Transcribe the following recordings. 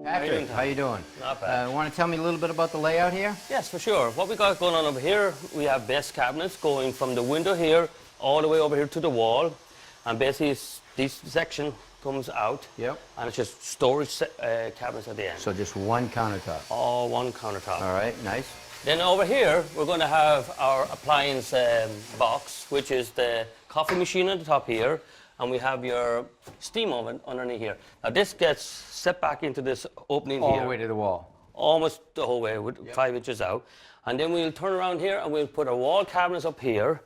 Patrick, how you doing? Not bad. Want to tell me a little bit about the layout here? Yes, for sure. What we got going on over here, we have base cabinets going from the window here all the way over here to the wall. And basically, this section comes out. Yep. And it's just storage cabinets at the end. So just one countertop. All one countertop. All right, nice. Then over here, we're going to have our appliance box, which is the coffee machine on the top here. And we have your steam oven underneath here. Now this gets set back into this opening here. All the way to the wall. Almost the whole way, with 5 inches out. And then we'll turn around here and we'll put our wall cabinets up here.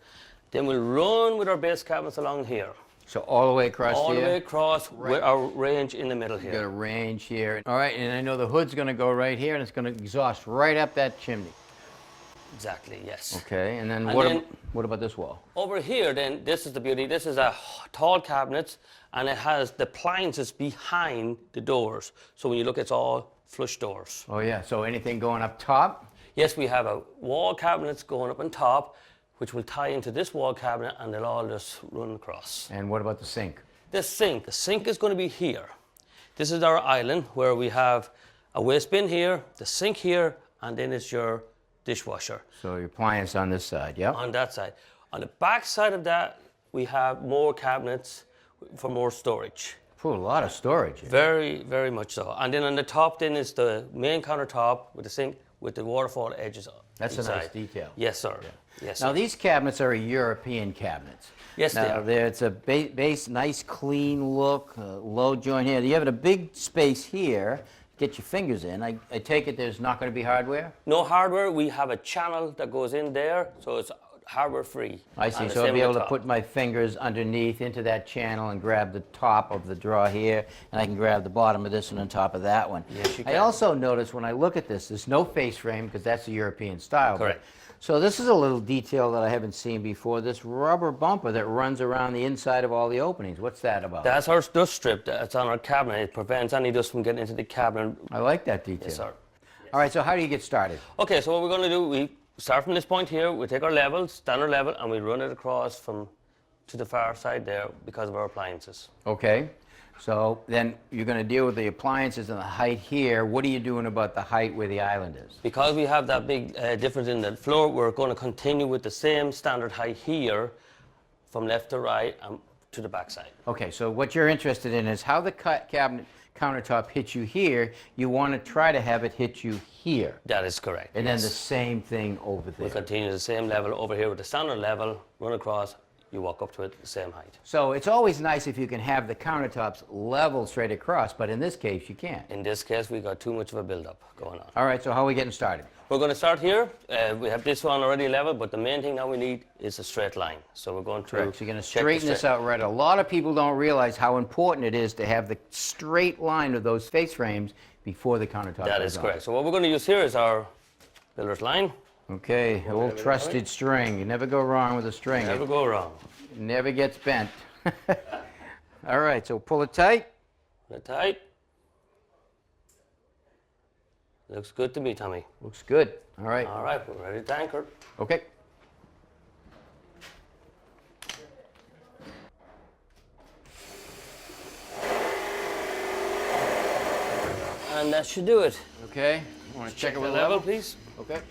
Then we'll run with our base cabinets along here. So all the way across all here? All the way across with our range in the middle here. You got a range here. All right, and I know the hood's going to go right here and it's going to exhaust right up that chimney. Exactly, yes. Okay, and then, what about this wall? Over here, then, this is the beauty. This is a tall cabinet, and it has the appliances behind the doors. So when you look, it's all flush doors. Oh, yeah. So anything going up top? Yes, we have a wall cabinets going up on top, which will tie into this wall cabinet, and they'll all just run across. And what about the sink? The sink is going to be here. This is our island where we have a waste bin here, the sink here, and then it's your dishwasher. So your appliance on this side, yeah? On that side. On the back side of that, we have more cabinets for more storage. Put a lot of storage here. Very, very much so. And then on the top then is the main countertop with the sink with the waterfall edges That's inside. a nice detail. Yes, sir. Yeah. Yes, now sir. these cabinets are European cabinets. Yes, now, they are. It's a base, nice clean look, low joint here. You have a big space here. Get your fingers in. I take it there's not going to be hardware? No hardware. We have a channel that goes in there, so it's hardware free. I see. So I'll be able to put my fingers underneath into that channel and grab the top of the drawer here, and I can grab the bottom of this one on top of that one. Yes, you can. I also notice when I look at this, there's no face frame because that's the European style. Correct. So this is a little detail that I haven't seen before, this rubber bumper that runs around the inside of all the openings. What's that about? That's our dust strip that's on our cabinet. It prevents any dust from getting into the cabinet. I like that detail. Yes, sir. All right, so how do you get started? Okay, so what we're going to do, we start from this point here, we take our level, standard level, and we run it across from to the far side there because of our appliances. Okay. So then you're going to deal with the appliances and the height here. What are you doing about the height where the island is? Because we have that big difference in the floor, we're going to continue with the same standard height here from left to right and to the back side. Okay, so what you're interested in is how the cabinet countertop hits you here. You want to try to have it hit you here. That is correct. And yes. then the same thing over there. We'll continue the same level over here with the standard level, run across, you walk up to it the same height. So it's always nice if you can have the countertops level straight across, but in this case you can't. In this case, we got too much of a build-up going on. All right, so how are we getting started? We're going to start here. We have this one already level, but the main thing now we need is a straight line. So we're going to Correct. So you're going to straighten this out right. A lot of people don't realize how important it is to have the straight line of those face frames before the countertop That goes is on. correct. So what we're going to use here is our builder's line. Okay, old trusted string. You never go wrong with a string. Never go wrong. It never gets bent. All right, so pull it tight. Pull it tight. Looks good to me, Tommy. Looks good. All right. All right, we're ready to anchor. Okay. And that should do it. Okay. I want to check it the with level, please. Okay.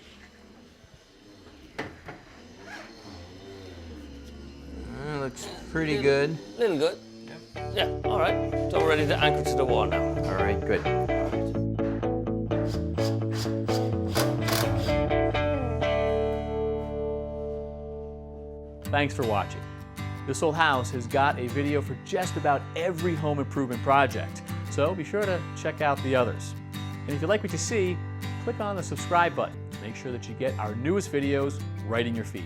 Looks pretty good. Little good. Yeah, all right. So we're ready to anchor to the wall now. All right, good. Thanks for watching. This Old House has got a video for just about every home improvement project, so be sure to check out the others. And if you like what you see, click on the subscribe button to make sure that you get our newest videos right in your feed.